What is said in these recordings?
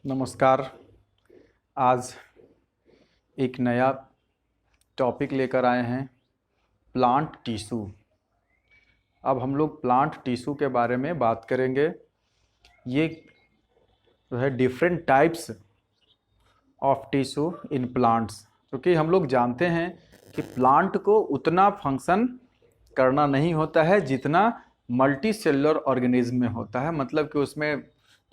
नमस्कार। आज एक नया टॉपिक लेकर आए हैं, प्लांट टिश्यू। अब हम लोग प्लांट टिश्यू के बारे में बात करेंगे। ये जो है different types of tissue in plants, क्योंकि हम लोग जानते हैं कि प्लांट को उतना फंक्शन करना नहीं होता है जितना मल्टी सेलुलर ऑर्गेनिज्म में होता है। मतलब कि उसमें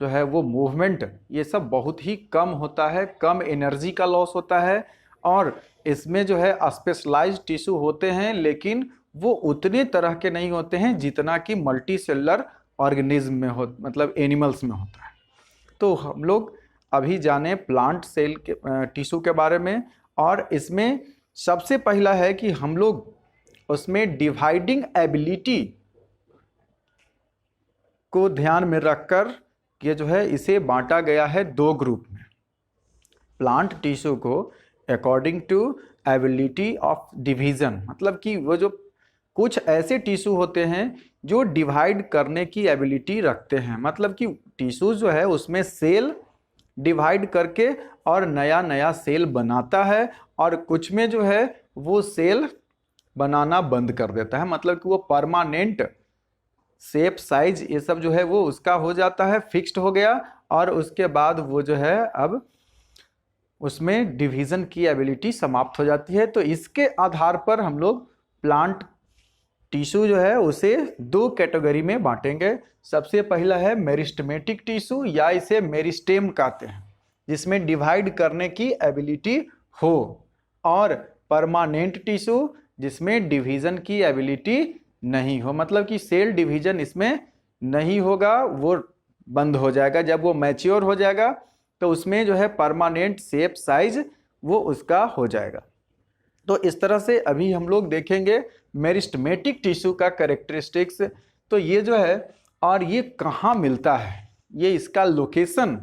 जो है वो मूवमेंट ये सब बहुत ही कम होता है, कम एनर्जी का लॉस होता है। और इसमें जो है स्पेशलाइज्ड टिश्यू होते हैं, लेकिन वो उतने तरह के नहीं होते हैं जितना कि मल्टी सेलुलर ऑर्गेनिज्म में हो, मतलब एनिमल्स में होता है। तो हम लोग अभी जाने प्लांट सेल के टिश्यू के बारे में। और इसमें सबसे पहला है कि हम लोग उसमें डिवाइडिंग एबिलिटी को ध्यान में रखकर ये जो है इसे बांटा गया है दो ग्रुप में। प्लांट टिश्यू को according to ability of division, मतलब कि वो जो कुछ ऐसे टिश्यू होते हैं जो डिवाइड करने की एबिलिटी रखते हैं। मतलब कि टिश्यू जो है उसमें सेल डिवाइड करके और नया नया सेल बनाता है, और कुछ में जो है वो सेल बनाना बंद कर देता है। मतलब कि वो परमानेंट शेप, साइज, ये सब जो है वो उसका हो जाता है, फिक्स्ड हो गया। और उसके बाद वो जो है अब उसमें डिवीजन की एबिलिटी समाप्त हो जाती है। तो इसके आधार पर हम लोग प्लांट टिश्यू जो है उसे दो कैटेगरी में बांटेंगे। सबसे पहला है मेरिस्टेमेटिक टिश्यू, या इसे मेरिस्टेम कहते हैं, जिसमें डिवाइड करने की एबिलिटी हो, और परमानेंट टिश्यू जिसमें डिवीजन की एबिलिटी नहीं हो। मतलब कि सेल डिवीजन इसमें नहीं होगा, वो बंद हो जाएगा। जब वो मैच्योर हो जाएगा तो उसमें जो है परमानेंट शेप, साइज वो उसका हो जाएगा। तो इस तरह से अभी हम लोग देखेंगे मेरिस्टेमेटिक टिश्यू का कैरेक्टरिस्टिक्स। तो ये जो है, और ये कहाँ मिलता है, ये इसका लोकेशन।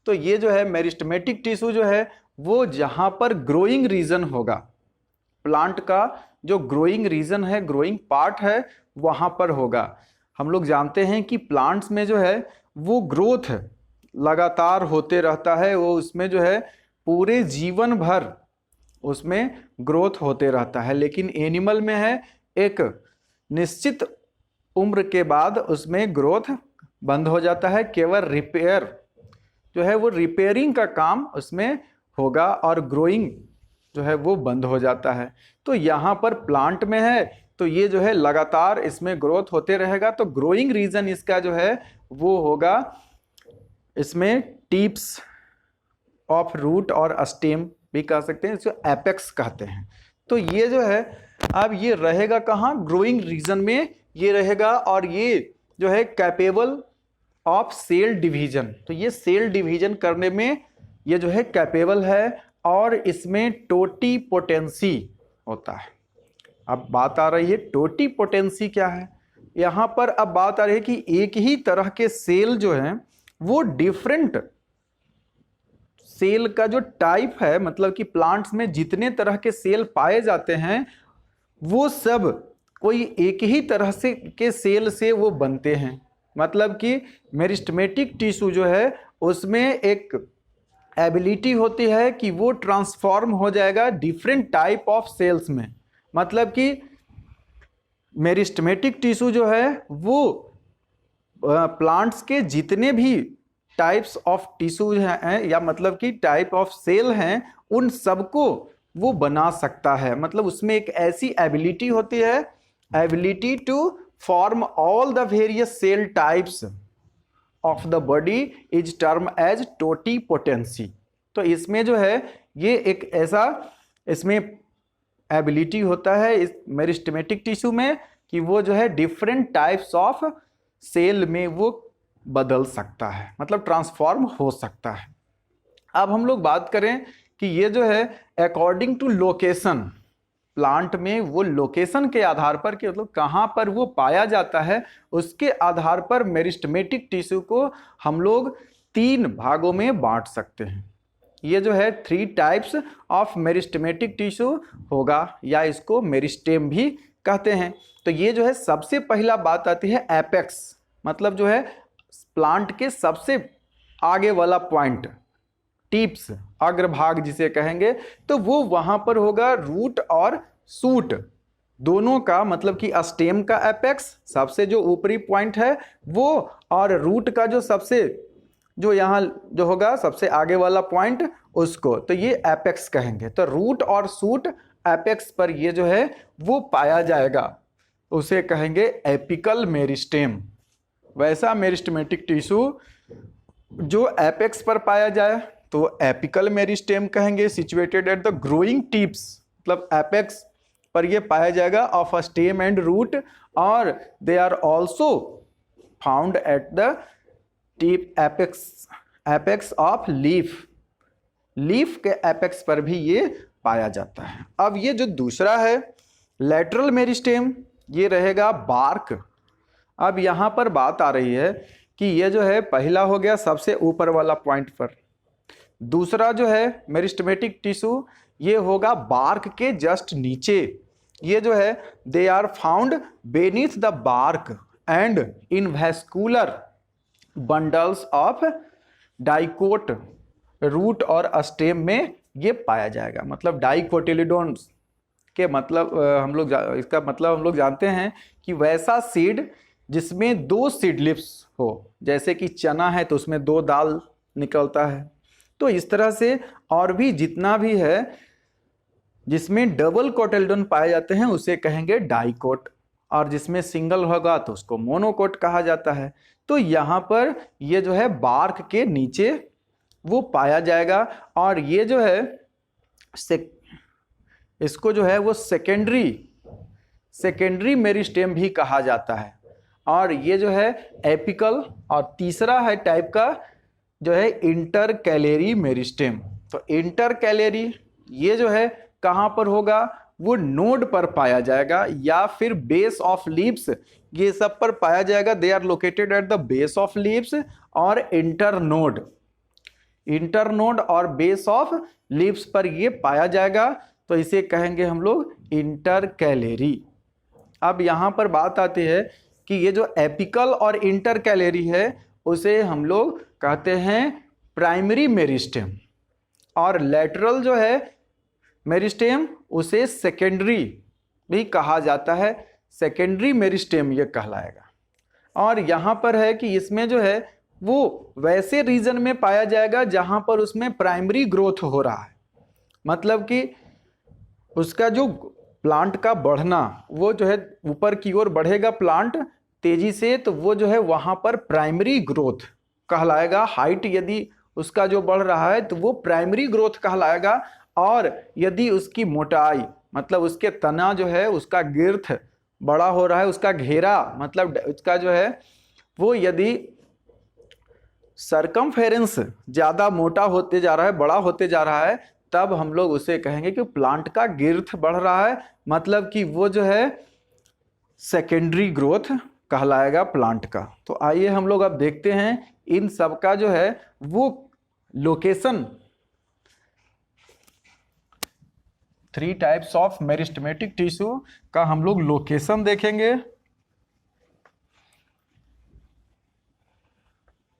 तो ये जो है मेरिस्टेमेटिक टिश्यू जो है वो जहाँ पर ग्रोइंग रीजन होगा, प्लांट का जो ग्रोइंग रीजन है, ग्रोइंग पार्ट है, वहाँ पर होगा। हम लोग जानते हैं कि प्लांट्स में जो है वो ग्रोथ लगातार होते रहता है, वो उसमें जो है पूरे जीवन भर उसमें ग्रोथ होते रहता है। लेकिन एनिमल में है एक निश्चित उम्र के बाद उसमें ग्रोथ बंद हो जाता है। केवल रिपेयर जो है वो रिपेयरिंग का काम उसमें होगा, और ग्रोइंग जो है वो बंद हो जाता है। तो यहाँ पर प्लांट में है तो ये जो है लगातार इसमें ग्रोथ होते रहेगा। तो ग्रोइंग रीजन इसका जो है वो होगा, इसमें टिप्स ऑफ रूट और स्टेम भी कह सकते हैं, इसको एपेक्स कहते हैं। तो ये जो है अब ये रहेगा कहाँ, ग्रोइंग रीजन में ये रहेगा, और ये जो है कैपेबल ऑफ सेल डिवीजन। तो ये सेल डिवीजन करने में ये जो है कैपेबल है, और इसमें टोटीपोटेंसी होता है। अब बात आ रही है टोटीपोटेंसी क्या है। यहाँ पर अब बात आ रही है कि एक ही तरह के सेल जो हैं वो डिफरेंट सेल का जो टाइप है, मतलब कि प्लांट्स में जितने तरह के सेल पाए जाते हैं वो सब कोई एक ही तरह से के सेल से वो बनते हैं। मतलब कि मेरिस्टेमेटिक टिश्यू जो है उसमें एक एबिलिटी होती है कि वो ट्रांसफॉर्म हो जाएगा डिफरेंट टाइप ऑफ सेल्स में। मतलब कि मेरिस्टेमेटिक टिश्यू जो है वो प्लांट्स के जितने भी टाइप्स ऑफ टिश्यू हैं, या मतलब कि टाइप ऑफ सेल हैं, उन सबको वो बना सकता है। मतलब उसमें एक ऐसी एबिलिटी होती है, ability to form all the various cell types of the body is term as totipotency. तो इसमें जो है ये एक ऐसा इसमें एबिलिटी होता है इस मेरिस्टेमेटिक टिश्यू में कि वो जो है डिफरेंट टाइप्स ऑफ सेल में वो बदल सकता है, मतलब ट्रांसफॉर्म हो सकता है। अब हम लोग बात करें कि ये जो है अकॉर्डिंग टू लोकेशन, प्लांट में वो लोकेशन के आधार पर कि मतलब कहाँ पर वो पाया जाता है, उसके आधार पर मेरिस्टेमेटिक टिश्यू को हम लोग तीन भागों में बांट सकते हैं। ये जो है 3 टाइप्स ऑफ मेरिस्टेमेटिक टिश्यू होगा, या इसको मेरिस्टेम भी कहते हैं। तो ये जो है सबसे पहला बात आती है एपेक्स, मतलब जो है प्लांट के सबसे आगे वाला पॉइंट, टिप्स, अग्रभाग जिसे कहेंगे, तो वो वहां पर होगा रूट और सूट दोनों का, मतलब कि स्टेम का एपेक्स सबसे जो ऊपरी पॉइंट है वो, और रूट का जो सबसे जो यहाँ जो होगा सबसे आगे वाला पॉइंट उसको, तो ये एपेक्स कहेंगे। तो रूट और सूट एपेक्स पर ये जो है वो पाया जाएगा, उसे कहेंगे एपिकल मेरिस्टेम। वैसा मेरिस्टेमेटिक टिश्यू जो एपेक्स पर पाया जाए तो एपिकल मेरिस्टेम कहेंगे, situated at the growing tips, मतलब एपेक्स पर ये पाया जाएगा of a stem and root, और they are also found at the tip apex of leaf, leaf के एपेक्स पर भी ये पाया जाता है। अब ये जो दूसरा है लेटरल मेरिस्टेम, ये रहेगा बार्क। अब यहाँ पर बात आ रही है कि ये जो है पहला हो गया सबसे ऊपर वाला पॉइंट पर, दूसरा जो है मेरिस्टेमेटिक टिश्यू ये होगा बार्क के जस्ट नीचे। ये जो है they are found beneath the bark and in vascular bundles of dicot root और स्टेम में ये पाया जाएगा। मतलब डाइकोटिलिडोन्स के मतलब इसका मतलब हम लोग जानते हैं कि वैसा सीड जिसमें दो सीडलिप्स हो, जैसे कि चना है तो उसमें दो दाल निकलता है, तो इस तरह से और भी जितना भी है जिसमें डबल कोटिल्डोन पाए जाते हैं उसे कहेंगे डाइकोट, और जिसमें सिंगल होगा तो उसको मोनोकोट कहा जाता है। तो यहाँ पर ये जो है बार्क के नीचे वो पाया जाएगा, और ये जो है इसको जो है वो सेकेंडरी मेरिस्टेम भी कहा जाता है, और ये जो है एपिकल, और तीसरा है टाइप का जो है इंटरकैलेरी मेरिस्टेम। तो इंटरकैलेरी ये जो है कहाँ पर होगा, वो नोड पर पाया जाएगा या फिर बेस ऑफ लीव्स, ये सब पर पाया जाएगा। They are located at the base of leaves और इंटरनोड और बेस ऑफ लीव्स पर ये पाया जाएगा, तो इसे कहेंगे हम लोग इंटरकैलेरी। अब यहाँ पर बात आती है कि ये जो एपिकल और इंटरकैलेरी है उसे हम लोग कहते हैं प्राइमरी मेरिस्टेम, और लेटरल जो है मेरिस्टेम उसे सेकेंडरी भी कहा जाता है, सेकेंडरी मेरिस्टेम ये कहलाएगा। और यहाँ पर है कि इसमें जो है वो वैसे रीजन में पाया जाएगा जहाँ पर उसमें प्राइमरी ग्रोथ हो रहा है, मतलब कि उसका जो प्लांट का बढ़ना वो जो है ऊपर की ओर बढ़ेगा प्लांट तेजी से, तो वो जो है वहाँ पर प्राइमरी ग्रोथ कहलाएगा। हाइट यदि उसका जो बढ़ रहा है तो वो प्राइमरी ग्रोथ कहलाएगा, और यदि उसकी मोटाई मतलब उसके तना जो है उसका गिर्थ बड़ा हो रहा है, उसका घेरा मतलब उसका जो है वो यदि सरकमफेरेंस ज़्यादा मोटा होते जा रहा है, बड़ा होते जा रहा है, तब हम लोग उसे कहेंगे कि प्लांट का गिर्थ बढ़ रहा है, मतलब कि वो जो है सेकेंडरी ग्रोथ कहलाएगा प्लांट का। तो आइए हम लोग अब देखते हैं इन सब का जो है वो location, 3 types of meristematic tissue का हम लोग लोकेशन देखेंगे,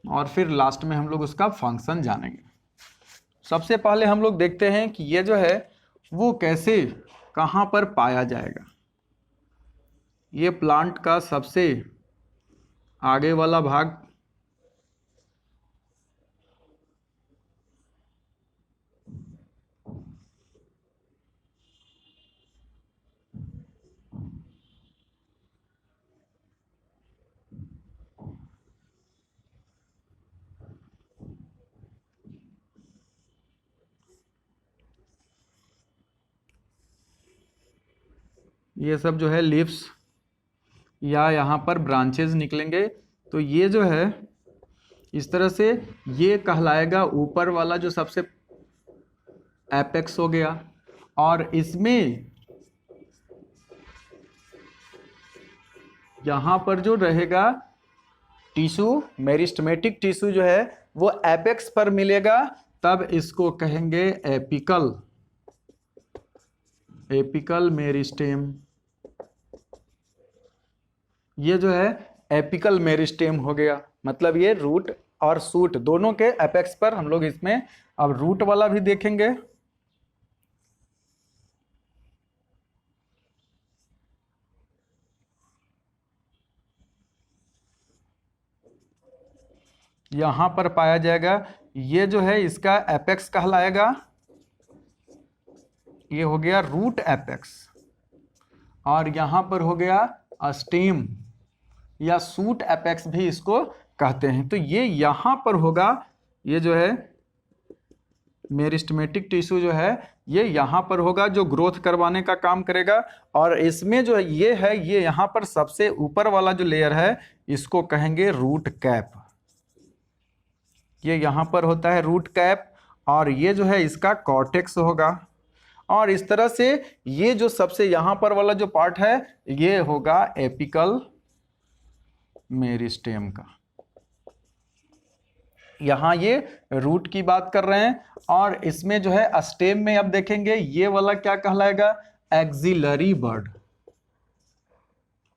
और फिर लास्ट में हम लोग उसका फंक्शन जानेंगे। सबसे पहले हम लोग देखते हैं कि ये जो है वो कैसे कहाँ पर पाया जाएगा। ये प्लांट का सबसे आगे वाला भाग ये सब जो है लीव्स या यहाँ पर ब्रांचेज निकलेंगे, तो ये जो है इस तरह से ये कहलाएगा ऊपर वाला जो सबसे एपेक्स हो गया, और इसमें यहाँ पर जो रहेगा टिश्यू मेरिस्टेमेटिक टिश्यू जो है वो एपेक्स पर मिलेगा, तब इसको कहेंगे एपिकल मेरिस्टेम। ये जो है एपिकल मेरिस्टेम हो गया, मतलब ये रूट और सूट दोनों के एपेक्स पर हम लोग इसमें अब रूट वाला भी देखेंगे। यहां पर पाया जाएगा, ये जो है इसका एपेक्स कहलाएगा, ये हो गया रूट एपेक्स, और यहां पर हो गया स्टेम या शूट एपेक्स भी इसको कहते हैं। तो ये यहां पर होगा, ये जो है मेरिस्टेमेटिक टिश्यू जो है ये यहां पर होगा, जो ग्रोथ करवाने का काम करेगा। और इसमें जो ये है, ये यहां पर सबसे ऊपर वाला जो लेयर है इसको कहेंगे रूट कैप, ये यहां पर होता है रूट कैप, और ये जो है इसका कॉर्टेक्स होगा। और इस तरह से ये जो सबसे यहां पर वाला जो पार्ट है ये होगा एपिकल मेरिस्टेम का। यहां ये रूट की बात कर रहे हैं, और इसमें जो है स्टेम में अब देखेंगे ये वाला क्या कहलाएगा, एक्सिलरी बर्ड।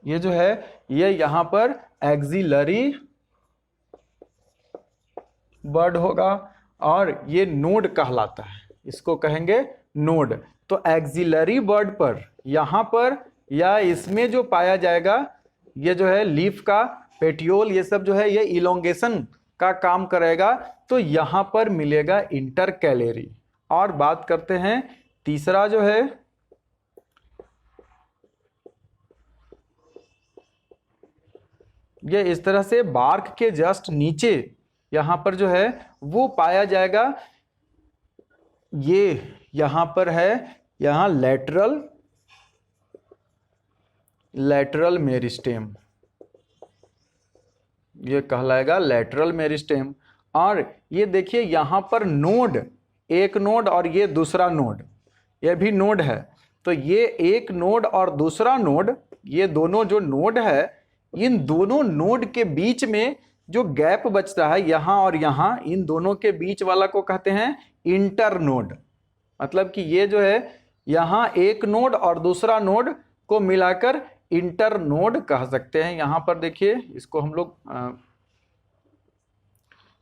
ये जो है ये यहां पर एक्सिलरी बर्ड होगा, और ये नोड कहलाता है, इसको कहेंगे नोड। तो एक्सिलरी बर्ड पर यहां पर या इसमें जो पाया जाएगा, ये जो है लीफ का पेटियोल, ये सब जो है ये इलोंगेशन का काम करेगा। तो यहां पर मिलेगा इंटरकैलेरी। और बात करते हैं तीसरा जो है, ये इस तरह से बार्क के जस्ट नीचे यहां पर जो है वो पाया जाएगा, ये यहां पर है, यहां लेटरल मेरिस्टेम, ये कहलाएगा लेटरल मेरिस्टेम। और ये देखिए यहां पर नोड, एक नोड और ये दूसरा नोड, ये भी नोड है। तो ये एक नोड और दूसरा नोड, ये दोनों जो नोड है, इन दोनों नोड के बीच में जो गैप बचता है यहां और यहां, इन दोनों के बीच वाला को कहते हैं इंटर नोड। मतलब कि ये जो है यहां एक नोड और दूसरा नोड को मिलाकर इंटर नोड कह सकते हैं। यहां पर देखिए इसको हम लोग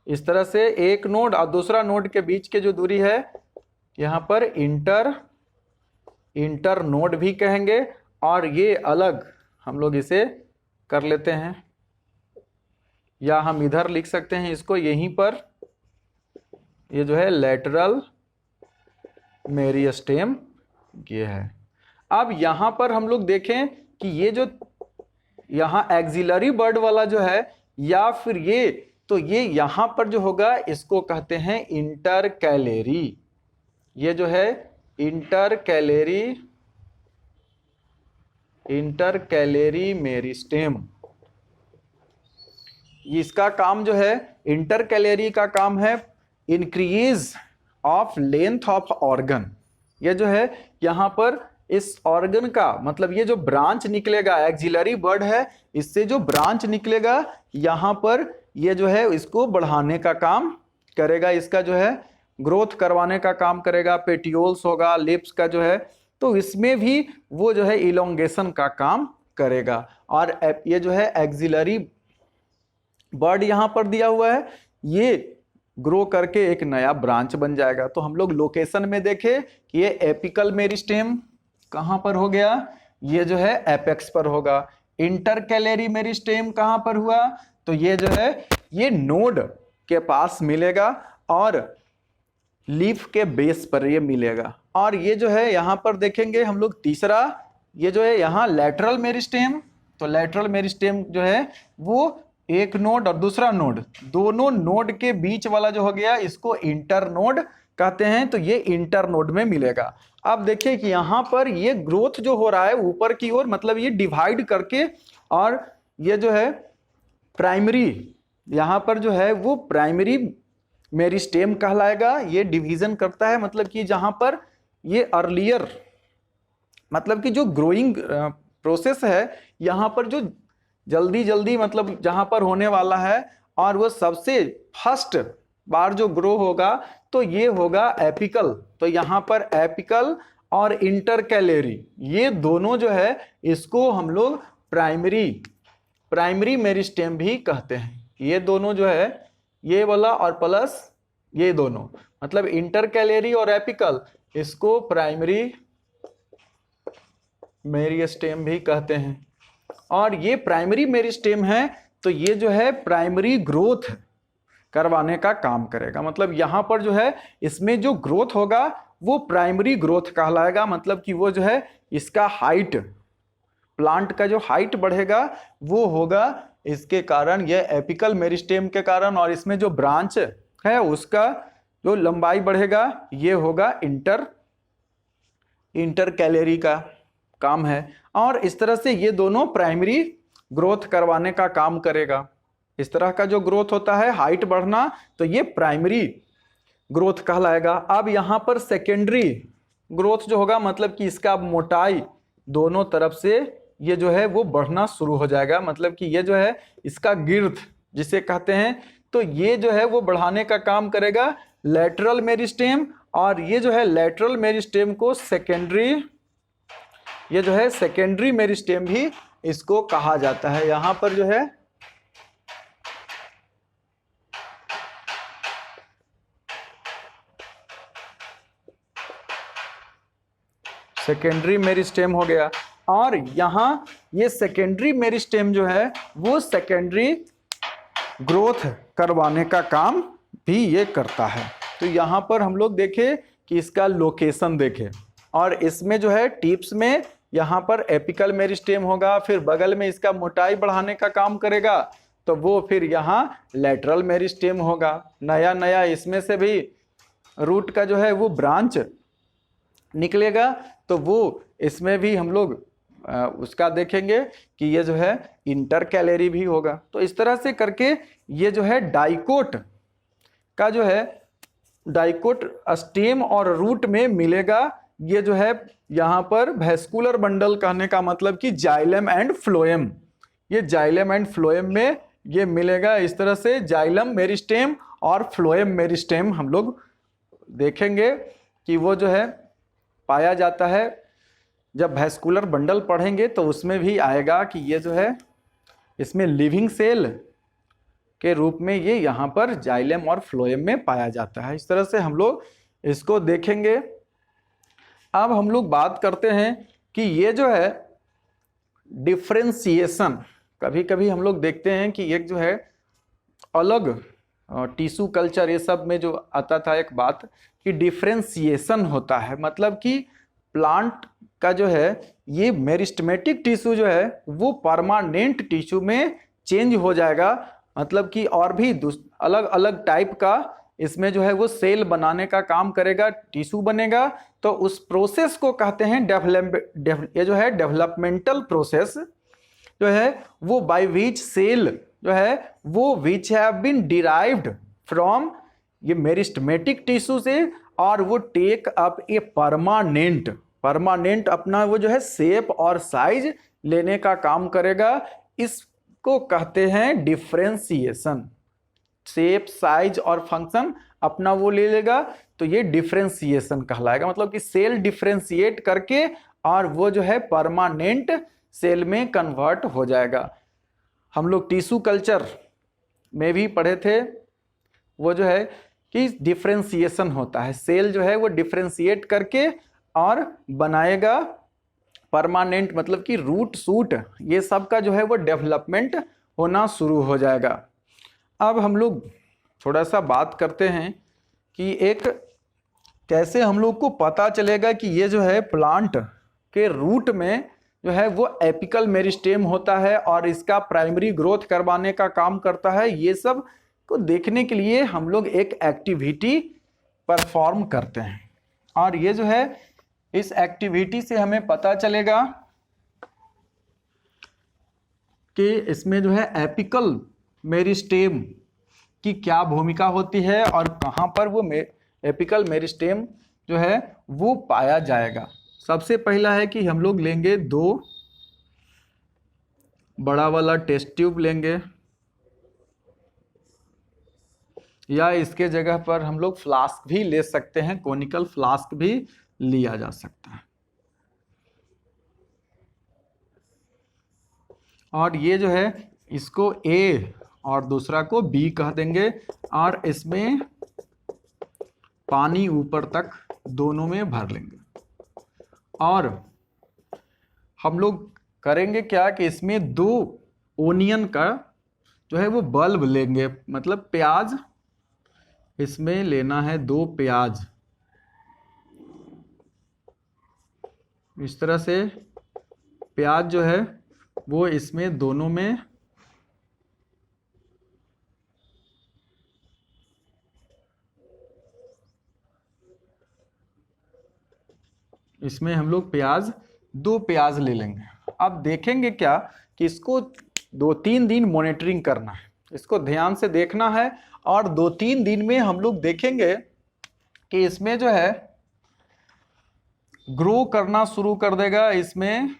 इस तरह से, एक नोड और दूसरा नोड के बीच के जो दूरी है यहां पर इंटर नोड भी कहेंगे। और ये अलग हम लोग इसे कर लेते हैं, या हम इधर लिख सकते हैं इसको, यहीं पर ये जो है लेटरल मेरिस्टेम ये है। अब यहां पर हम लोग देखें कि ये जो यहां एक्सिलरी बर्ड वाला जो है, या फिर ये, तो ये यहां पर जो होगा इसको कहते हैं इंटरकैलेरी। ये जो है इंटरकैलेरी मेरिस्टेम, इसका काम जो है, इंटरकैलेरी का काम है increase of length of organ. ये जो है यहां पर इस ऑर्गन का, मतलब ये जो ब्रांच निकलेगा, एक्सिलरी बर्ड है, इससे जो ब्रांच निकलेगा यहां पर, ये जो है इसको बढ़ाने का काम करेगा, इसका जो है ग्रोथ करवाने का काम करेगा। पेटियोल्स होगा, लिप्स का जो है, तो इसमें भी वो जो है इलोंगेशन का काम करेगा। और ये जो है एक्सिलरी बर्ड यहां पर दिया हुआ है, ये ग्रो करके एक नया ब्रांच बन जाएगा। तो हम लोग लोकेशन में देखें कि ये एपिकल मेरिस्टेम कहां पर हो गया, ये जो है एपेक्स पर होगा। इंटरकैलेरी मेरिस्टेम कहां पर हुआ, तो ये जो है ये नोड के पास मिलेगा और लीफ के बेस पर ये मिलेगा। और ये जो है यहां पर देखेंगे हम लोग तीसरा, ये जो है यहां लेटरल मेरिस्टेम। तो लेटरल मेरिस्टेम जो है वो एक नोड और दूसरा नोड, दोनों नोड के बीच वाला जो हो गया इसको इंटर नोड कहते हैं। तो ये इंटर नोड में मिलेगा। अब देखिए कि यहां पर ये ग्रोथ जो हो रहा है ऊपर की ओर, मतलब ये डिवाइड करके, और ये जो है प्राइमरी, यहां पर जो है वो प्राइमरी मेरिस्टेम कहलाएगा। ये डिवीजन करता है, मतलब कि जहां पर ये अर्लियर, मतलब कि जो ग्रोइंग प्रोसेस है यहां पर जो जल्दी मतलब जहां पर होने वाला है, और वो सबसे फर्स्ट बार जो ग्रो होगा तो ये होगा एपिकल। तो यहां पर एपिकल और इंटरकैलेरी, ये दोनों जो है इसको हम लोग प्राइमरी मेरिस्टेम भी कहते हैं। ये दोनों जो है, ये वाला और प्लस ये दोनों, मतलब इंटरकैलरी और एपिकल, इसको प्राइमरी मेरिस्टेम भी कहते हैं। और ये प्राइमरी मेरिस्टेम है तो ये जो है प्राइमरी ग्रोथ करवाने का काम करेगा। मतलब यहाँ पर जो है इसमें जो ग्रोथ होगा वो प्राइमरी ग्रोथ कहलाएगा। मतलब कि वो जो है इसका हाइट, प्लांट का जो हाइट बढ़ेगा वो होगा इसके कारण, ये एपिकल मेरिस्टेम के कारण, और इसमें जो ब्रांच है उसका जो लंबाई बढ़ेगा ये होगा इंटरकैलरी का काम है। और इस तरह से ये दोनों प्राइमरी ग्रोथ करवाने का काम करेगा। इस तरह का जो ग्रोथ होता है हाइट बढ़ना, तो ये प्राइमरी ग्रोथ कहलाएगा। अब यहाँ पर सेकेंडरी ग्रोथ जो होगा, मतलब कि इसका मोटाई दोनों तरफ से ये जो है वो बढ़ना शुरू हो जाएगा। मतलब कि ये जो है इसका गिर्थ जिसे कहते हैं, तो ये जो है वो बढ़ाने का काम करेगा लैटरल मेरिस्टेम। और ये जो है लैटरल मेरिस्टेम को सेकेंडरी, ये जो है सेकेंडरी मेरिस्टेम भी इसको कहा जाता है। यहां पर जो है सेकेंडरी मेरिस्टेम हो गया। और यहां ये सेकेंडरी मेरिस्टेम जो है वो सेकेंडरी ग्रोथ करवाने का काम भी ये करता है। तो यहाँ पर हम लोग देखें कि इसका लोकेशन देखें, और इसमें जो है टिप्स में यहाँ पर एपिकल मेरिस्टेम होगा, फिर बगल में इसका मोटाई बढ़ाने का काम करेगा, तो वो फिर यहाँ लैटरल मेरिस्टेम होगा। नया नया इसमें से भी रूट का जो है वो ब्रांच निकलेगा, तो वो इसमें भी हम लोग उसका देखेंगे कि ये जो है इंटरकैलरी भी होगा। तो इस तरह से करके ये जो है डाइकोट का जो है डाइकोट स्टेम और रूट में मिलेगा। ये जो है यहाँ पर वेस्कुलर बंडल कहने का मतलब कि जाइलम एंड फ्लोएम, ये जाइलम एंड फ्लोएम में ये मिलेगा। इस तरह से जाइलम मेरिस्टेम और फ्लोएम मेरिस्टेम हम लोग देखेंगे कि वो जो है पाया जाता है। जब वेस्कुलर बंडल पढ़ेंगे तो उसमें भी आएगा कि ये जो है इसमें लिविंग सेल के रूप में ये यहाँ पर जाइलम और फ्लोएम में पाया जाता है। इस तरह से हम लोग इसको देखेंगे। अब हम लोग बात करते हैं कि ये जो है डिफ्रेंसिएशन, कभी कभी हम लोग देखते हैं कि एक जो है अलग टिश्यू कल्चर ये सब में जो आता था एक बात कि डिफ्रेंसिएशन होता है। मतलब कि प्लांट का जो है ये मेरिस्टेमेटिक टिश्यू जो है वो परमानेंट टिश्यू में चेंज हो जाएगा। मतलब कि और भी अलग अलग टाइप का इसमें जो है वो सेल बनाने का काम करेगा, टिश्यू बनेगा। तो उस प्रोसेस को कहते हैं ये जो है डेवलपमेंटल प्रोसेस जो है वो बाय विच सेल जो है वो which have been derived from ये मेरिस्टेमेटिक टिश्यू से, और वो टेक अप ए परमानेंट अपना वो जो है शेप और साइज लेने का काम करेगा। इसको कहते हैं डिफ्रेंसिएशन। शेप, साइज और फंक्शन अपना वो ले लेगा तो ये डिफ्रेंसिएशन कहलाएगा। मतलब कि सेल डिफ्रेंशिएट करके और वो जो है परमानेंट सेल में कन्वर्ट हो जाएगा। हम लोग टिश्यू कल्चर में भी पढ़े थे वो जो है कि डिफ्रेंसिएशन होता है, सेल जो है वो डिफ्रेंशिएट करके और बनाएगा परमानेंट, मतलब कि रूट सूट ये सब का जो है वो डेवलपमेंट होना शुरू हो जाएगा। अब हम लोग थोड़ा सा बात करते हैं कि एक कैसे हम लोग को पता चलेगा कि ये जो है प्लांट के रूट में जो है वो एपिकल मेरिस्टेम होता है और इसका प्राइमरी ग्रोथ करवाने का काम करता है। ये सब को देखने के लिए हम लोग एक एक्टिविटी परफॉर्म करते हैं, और ये जो है इस एक्टिविटी से हमें पता चलेगा कि इसमें जो है एपिकल मेरिस्टेम की क्या भूमिका होती है और कहाँ पर वो एपिकल मेरिस्टेम जो है वो पाया जाएगा। सबसे पहला है कि हम लोग लेंगे 2 बड़ा वाला टेस्ट ट्यूब लेंगे, या इसके जगह पर हम लोग फ्लास्क भी ले सकते हैं, कोनिकल फ्लास्क भी लिया जा सकता है। और ये जो है इसको A और दूसरा को B कह देंगे, और इसमें पानी ऊपर तक दोनों में भर लेंगे। और हम लोग करेंगे क्या कि इसमें 2 ओनियन का जो है वो बल्ब लेंगे, मतलब प्याज, इसमें लेना है 2 प्याज। इस तरह से प्याज जो है वो इसमें दोनों में हम लोग 2 प्याज ले लेंगे। अब देखेंगे क्या कि इसको 2-3 दिन मॉनिटरिंग करना है, इसको ध्यान से देखना है। और 2-3 दिन में हम लोग देखेंगे कि इसमें जो है ग्रो करना शुरू कर देगा, इसमें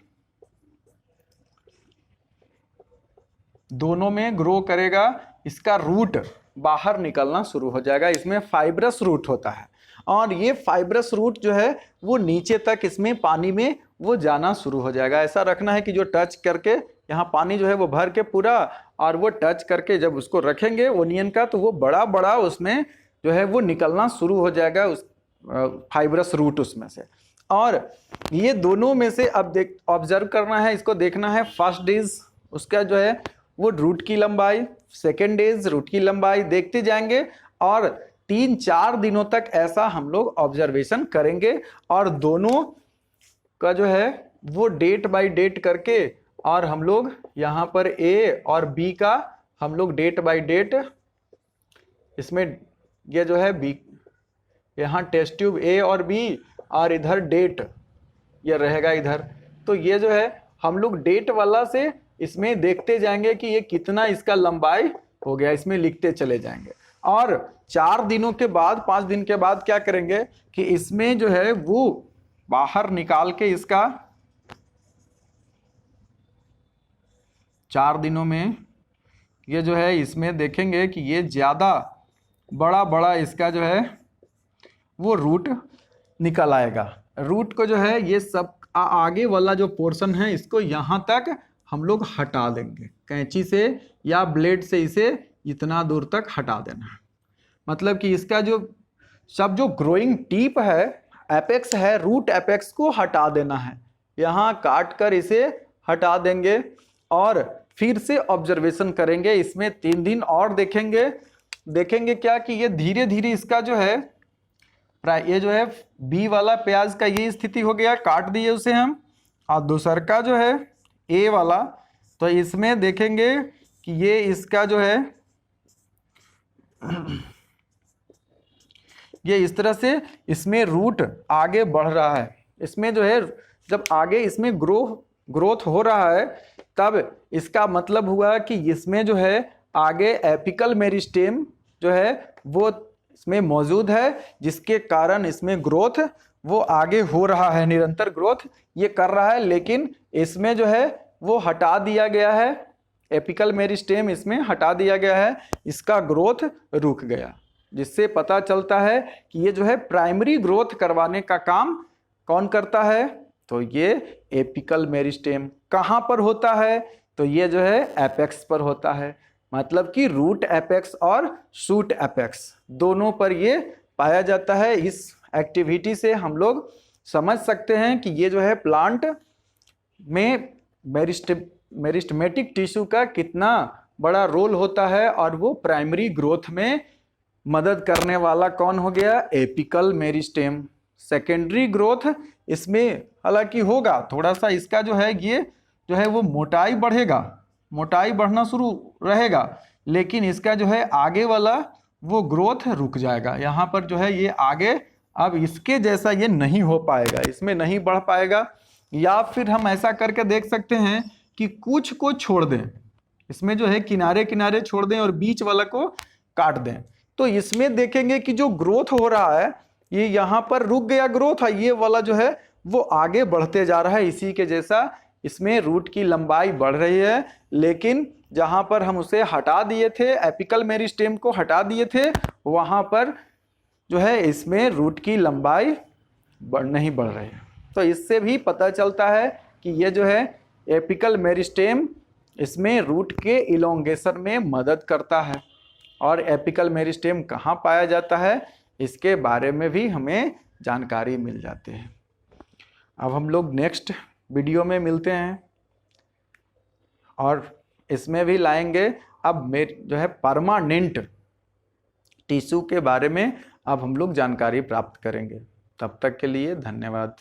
दोनों में ग्रो करेगा, इसका रूट बाहर निकलना शुरू हो जाएगा। इसमें फाइब्रस रूट होता है और ये फाइब्रस रूट जो है वो नीचे तक इसमें पानी में वो जाना शुरू हो जाएगा। ऐसा रखना है कि जो टच करके यहाँ पानी जो है वो भर के पूरा, और वो टच करके जब उसको रखेंगे ओनियन का तो वो बड़ा बड़ा उसमें जो है वो निकलना शुरू हो जाएगा उस फाइब्रस रूट उसमें से। और ये दोनों में से अब ऑब्जर्व करना है, इसको देखना है। फर्स्ट डेज उसका जो है वो रूट की लंबाई, सेकेंड डेज रूट की लंबाई देखते जाएंगे और 3-4 दिनों तक ऐसा हम लोग ऑब्जर्वेशन करेंगे। और दोनों का जो है वो डेट बाय डेट करके, और हम लोग यहाँ पर ए और बी का हम लोग डेट बाय डेट, इसमें ये जो है बी, यहाँ टेस्ट ट्यूब ए और बी, और इधर डेट ये रहेगा इधर। तो ये जो है हम लोग डेट वाला से इसमें देखते जाएंगे कि ये कितना इसका लंबाई हो गया, इसमें लिखते चले जाएंगे। और 4 दिनों के बाद, 5 दिन के बाद क्या करेंगे कि इसमें जो है वो बाहर निकाल के इसका 4 दिनों में ये जो है इसमें देखेंगे कि ये ज़्यादा बड़ा बड़ा इसका जो है वो रूट निकल आएगा। रूट को जो है ये सब आगे वाला जो पोर्शन है इसको यहाँ तक हम लोग हटा देंगे कैंची से या ब्लेड से, इसे इतना दूर तक हटा देना है। मतलब कि इसका जो सब जो ग्रोइंग टिप है, एपेक्स है, रूट एपेक्स को हटा देना है। यहाँ काट कर इसे हटा देंगे और फिर से ऑब्जर्वेशन करेंगे। इसमें 3 दिन और देखेंगे क्या कि ये धीरे धीरे इसका जो है ये जो है बी वाला प्याज का ये स्थिति हो गया, काट दिए उसे हम। और दूसर का जो है ए वाला, तो इसमें देखेंगे कि ये इसका जो है ये इस तरह से इसमें रूट आगे बढ़ रहा है। इसमें जो है जब आगे इसमें ग्रोथ हो रहा है तब इसका मतलब हुआ कि इसमें जो है आगे एपिकल मेरिस्टेम जो है वो इसमें मौजूद है, जिसके कारण इसमें ग्रोथ वो आगे हो रहा है, निरंतर ग्रोथ ये कर रहा है। लेकिन इसमें जो है वो हटा दिया गया है, एपिकल मेरिस्टेम इसमें हटा दिया गया है, इसका ग्रोथ रुक गया, जिससे पता चलता है कि ये जो है प्राइमरी ग्रोथ करवाने का काम कौन करता है। तो ये एपिकल मेरिस्टेम कहाँ पर होता है, तो ये जो है एपेक्स पर होता है। मतलब कि रूट एपेक्स और शूट एपेक्स दोनों पर ये पाया जाता है। इस एक्टिविटी से हम लोग समझ सकते हैं कि ये जो है प्लांट में मेरिस्टेमेटिक टिश्यू का कितना बड़ा रोल होता है, और वो प्राइमरी ग्रोथ में मदद करने वाला कौन हो गया, एपिकल मेरिस्टेम। सेकेंडरी ग्रोथ इसमें हालांकि होगा थोड़ा सा, इसका जो है ये जो है वो मोटाई बढ़ेगा, मोटाई बढ़ना शुरू रहेगा, लेकिन इसका जो है आगे वाला वो ग्रोथ रुक जाएगा। यहाँ पर जो है ये आगे अब इसके जैसा ये नहीं हो पाएगा, इसमें नहीं बढ़ पाएगा। या फिर हम ऐसा करके देख सकते हैं कि कुछ को छोड़ दें, इसमें जो है किनारे किनारे छोड़ दें और बीच वाला को काट दें। तो इसमें देखेंगे कि जो ग्रोथ हो रहा है ये यहाँ पर रुक गया ग्रोथ, है ये वाला जो है वो आगे बढ़ते जा रहा है इसी के जैसा। इसमें रूट की लंबाई बढ़ रही है, लेकिन जहाँ पर हम उसे हटा दिए थे, एपिकल मेरिस्टेम को हटा दिए थे, वहाँ पर जो है इसमें रूट की लंबाई नहीं बढ़ रही है। तो इससे भी पता चलता है कि ये जो है एपिकल मेरिस्टेम इसमें रूट के इलोंगेशन में मदद करता है। और एपिकल मेरिस्टेम कहाँ पाया जाता है, इसके बारे में भी हमें जानकारी मिल जाती है। अब हम लोग नेक्स्ट वीडियो में मिलते हैं और इसमें भी लाएंगे अब जो है परमानेंट टिश्यू के बारे में अब हम लोग जानकारी प्राप्त करेंगे। तब तक के लिए धन्यवाद।